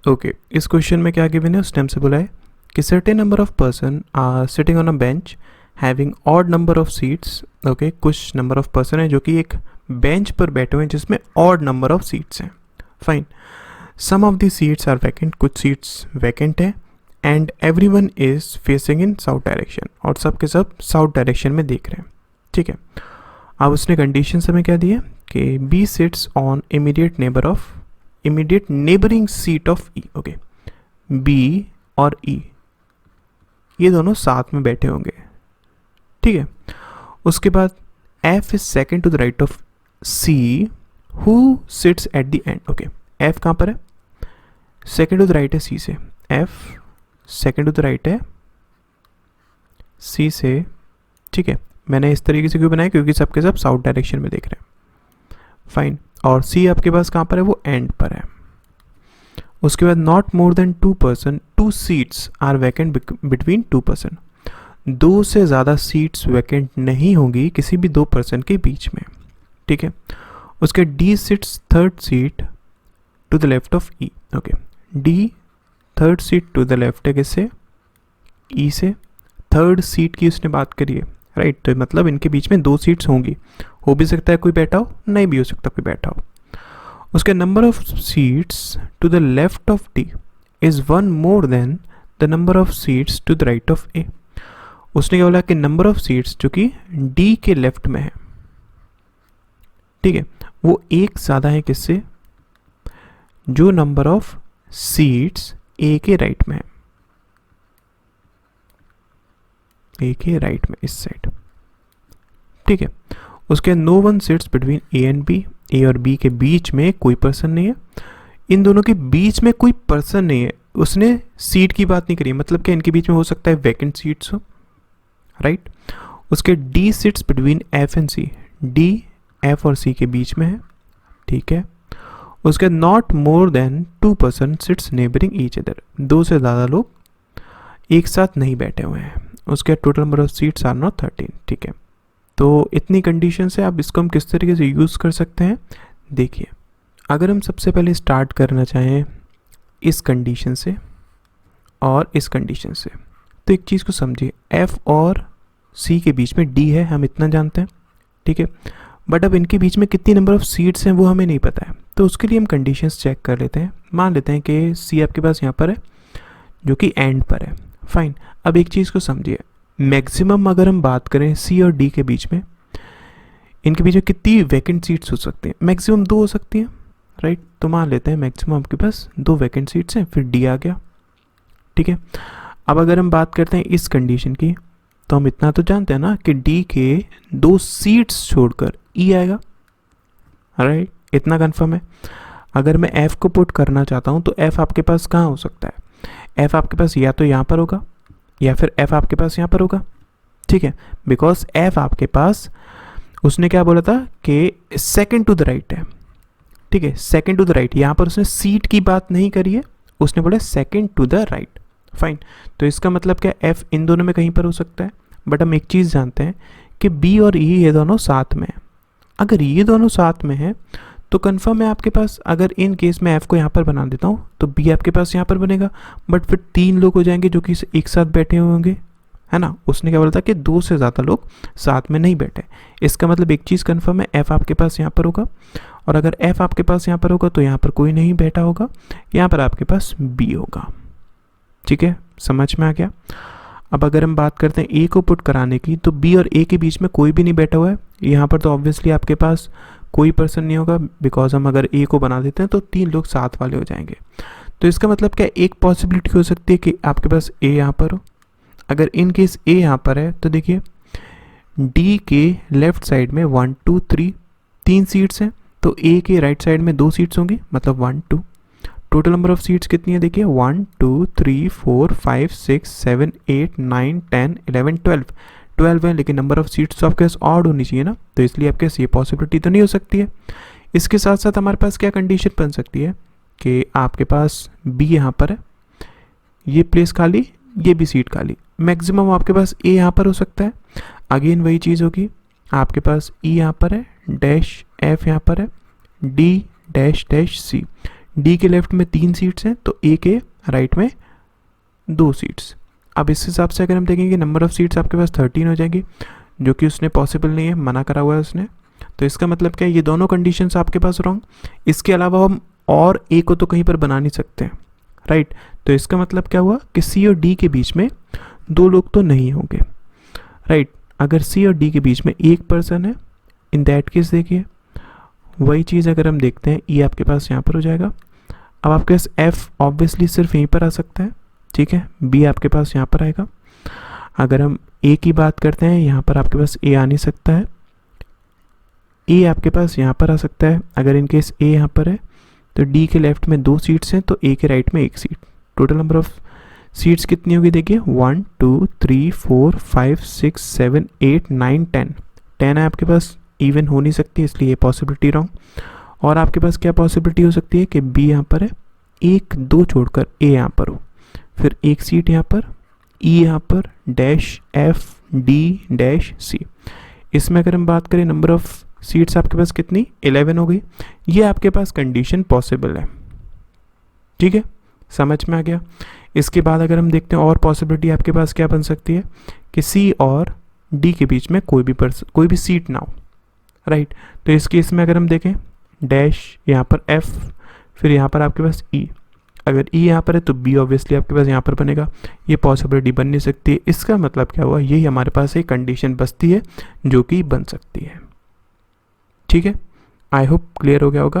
Okay, इस question में क्या गिवन है, उस टाइम से बोला है कि certain number of person are sitting on a bench having odd number of seats. Okay, कुछ नंबर ऑफ पर्सन है जो कि एक बेंच पर बैठे हुए हैं जिसमें ऑड नंबर ऑफ सीट्स हैं। Fine, some of the seats are vacant, कुछ सीट्स वैकेंट है, and every one is facing in south direction, और सब के सब साउथ डायरेक्शन में देख रहे हैं। ठीक है, अब उसने कंडीशन हमें क्या दी है कि B sits on immediate neighbouring seat of E. Okay, B और ई ये दोनों साथ में बैठे होंगे। ठीक है, उसके बाद F is second to the right of C who sits at the end. Okay, F कहाँ पर है, सेकेंड टू द राइट है सी से, F second to the right है सी से। ठीक है, मैंने इस तरीके से क्यों बनाया, क्योंकि सबके सब साउथ डायरेक्शन में देख रहे हैं। फाइन, और सी आपके पास कहाँ पर है, वो एंड पर है। उसके बाद not more than 2 person, 2 seats are vacant between 2 person, 2 से ज़्यादा सीट्स वैकेंट नहीं होंगी किसी भी 2 पर्सन के बीच में। ठीक है, उसके D sits third seat to the left of E. Okay, D third seat to the left है किससे, ई से। थर्ड सीट की उसने बात करी है, राइट, तो मतलब इनके बीच में 2 सीट्स होंगी। हो भी सकता है कोई बैठा हो, नहीं भी हो सकता कोई बैठा हो। उसके number of seats to the left of D is 1 more than the number of seats to the right of A. उसने क्या बोला कि नंबर ऑफ सीट्स जो कि डी के लेफ्ट में है, ठीक है, वो एक ज़्यादा है किससे, जो नंबर ऑफ सीट्स ए के राइट में है, ए के राइट में इस साइड। ठीक है, उसके no one sits between A and B, A और बी के बीच में कोई पर्सन नहीं है, इन दोनों के बीच में कोई पर्सन नहीं है। उसने सीट की बात नहीं करी, मतलब कि इनके बीच में हो सकता है वैकेंट सीट्स हो, राइट। उसके D sits between F and C, D F और सी के बीच में है। ठीक है, उसके not more than 2 person sits neighbouring each other, 2 से ज़्यादा लोग एक साथ नहीं बैठे हुए हैं। उसके total number of seats are not 13। ठीक है, तो इतनी कंडीशन से आप इसको हम किस तरीके से यूज़ कर सकते हैं, देखिए। अगर हम सबसे पहले स्टार्ट करना चाहें इस कंडीशन से और इस कंडीशन से, तो एक चीज़ को समझिए, एफ और सी के बीच में डी है, हम इतना जानते हैं। ठीक है, बट अब इनके बीच में कितनी नंबर ऑफ सीट्स हैं वो हमें नहीं पता है, तो उसके लिए हम कंडीशंस चेक कर लेते हैं। मान लेते हैं कि सी आपके पास यहाँ पर है जो कि एंड पर है। फाइन, अब एक चीज़ को समझिए, मैक्सिमम अगर हम बात करें सी और डी के बीच में, इनके बीच में कितनी वैकेंट सीट्स हो सकती हैं, मैक्सिमम 2 हो सकती हैं, राइट। तो मान लेते हैं मैक्सिमम आपके पास 2 वैकेंट सीट्स हैं, फिर डी आ गया। ठीक है, अब अगर हम बात करते हैं इस कंडीशन की, तो हम इतना तो जानते हैं ना कि डी के 2 सीट्स छोड़कर ई आएगा, राइट, इतना कंफर्म है। अगर मैं एफ को पुट करना चाहता हूँ तो एफ आपके पास कहाँ हो सकता है, एफ आपके पास या तो यहाँ पर होगा या फिर एफ आपके पास यहाँ पर होगा। ठीक है, बिकॉज एफ आपके पास, उसने क्या बोला था कि सेकंड टू द राइट है। ठीक है, सेकंड टू द राइट, यहाँ पर उसने सीट की बात नहीं करी है, उसने बोला second to the right. Fine, तो इसका मतलब क्या, एफ इन दोनों में कहीं पर हो सकता है। बट हम एक चीज़ जानते हैं कि बी और ई ये दोनों साथ में हैं। अगर ये दोनों साथ में हैं तो कंफर्म है आपके पास, अगर इन केस में एफ को यहाँ पर बना देता हूँ तो बी आपके पास यहाँ पर बनेगा, बट फिर 3 लोग हो जाएंगे जो कि एक साथ बैठे हुए होंगे, है ना। उसने क्या बोला था कि 2 से ज़्यादा लोग साथ में नहीं बैठे। इसका मतलब एक चीज़ कंफर्म है, एफ आपके पास यहाँ पर होगा, और अगर एफ आपके पास यहाँ पर होगा तो यहाँ पर कोई नहीं बैठा होगा, यहाँ पर आपके पास बी होगा। ठीक है, समझ में आ गया। अब अगर हम बात करते हैं ए को पुट कराने की, तो बी और ए के बीच में कोई भी नहीं बैठा हुआ है, यहाँ पर तो ऑब्वियसली आपके पास कोई पर्सन नहीं होगा, बिकॉज हम अगर ए को बना देते हैं तो 3 लोग साथ वाले हो जाएंगे। तो इसका मतलब क्या, एक पॉसिबिलिटी हो सकती है कि आपके पास ए यहाँ पर हो। अगर इन केस ए यहाँ पर है तो देखिए डी के लेफ्ट साइड में 1 2 3 सीट्स हैं, तो ए के राइट साइड में 2 सीट्स होंगी, मतलब 1 2। टोटल नंबर ऑफ सीट्स कितनी है देखिए, 1 2 3 4 5 6 7 8 9 10 11 12 है, लेकिन नंबर ऑफ सीट्स तो आपके पास ऑड होनी चाहिए ना, तो इसलिए आपके पास ये पॉसिबिलिटी तो नहीं हो सकती है। इसके साथ साथ हमारे पास क्या कंडीशन बन सकती है कि आपके पास बी यहाँ पर है, ये प्लेस खाली, ये भी सीट खाली, मैक्सिमम आपके पास ए यहाँ पर हो सकता है। अगेन वही चीज़ होगी, आपके पास ई यहाँ पर है, डैश एफ यहाँ पर है, D dash dash C, D के लेफ्ट में 3 सीट्स हैं तो ए के राइट में 2 सीट्स। अब इस हिसाब से अगर हम देखेंगे नंबर ऑफ सीट्स आपके पास 13 हो जाएगी, जो कि उसने पॉसिबल नहीं है, मना करा हुआ है उसने। तो इसका मतलब क्या है, ये दोनों कंडीशंस आपके पास रॉन्ग। इसके अलावा हम और ए को तो कहीं पर बना नहीं सकते, राइट। तो इसका मतलब क्या हुआ कि सी और डी के बीच में 2 लोग तो नहीं होंगे, राइट। अगर सी और डी के बीच में एक पर्सन है, इन दैट केस देखिए वही चीज़ अगर हम देखते हैं, ई आपके पास यहाँ पर हो जाएगा। अब आपके पास एफ ऑब्वियसली सिर्फ यहीं पर आ सकता है, ठीक है। बी आपके पास यहाँ पर आएगा। अगर हम ए की बात करते हैं, यहाँ पर आपके पास ए आ नहीं सकता है, ए आपके पास यहाँ पर आ सकता है। अगर इन केस ए यहाँ पर है तो डी के लेफ्ट में 2 सीट्स हैं तो ए के राइट में 1 seat. Total number of seats कितनी होगी देखिए, 1 2 3 4 5 6 7 8 9 10 है आपके पास। इवन हो नहीं सकती, इसलिए ये पॉसिबिलिटी रॉन्ग। और आपके पास क्या पॉसिबिलिटी हो सकती है कि बी यहाँ पर है, 1 2 छोड़कर ए यहाँ पर हो, फिर 1 सीट यहाँ पर, ई यहाँ पर, dash F D dash C. इसमें अगर हम बात करें नंबर ऑफ सीट्स आपके पास कितनी, 11 हो गई। ये आपके पास कंडीशन पॉसिबल है, ठीक है, समझ में आ गया। इसके बाद अगर हम देखते हैं और पॉसिबिलिटी आपके पास क्या बन सकती है कि सी और डी के बीच में कोई भी सीट ना हो, राइट। तो इस केस में अगर हम देखें डैश यहाँ पर एफ, फिर यहाँ पर आपके पास ई। अगर ई यहाँ पर है तो बी ऑब्वियसली आपके पास यहाँ पर बनेगा। ये पॉसिबिलिटी बन नहीं सकती। इसका मतलब क्या हुआ, यही हमारे पास एक कंडीशन बचती है जो कि बन सकती है, ठीक है। आई होप क्लियर हो गया होगा।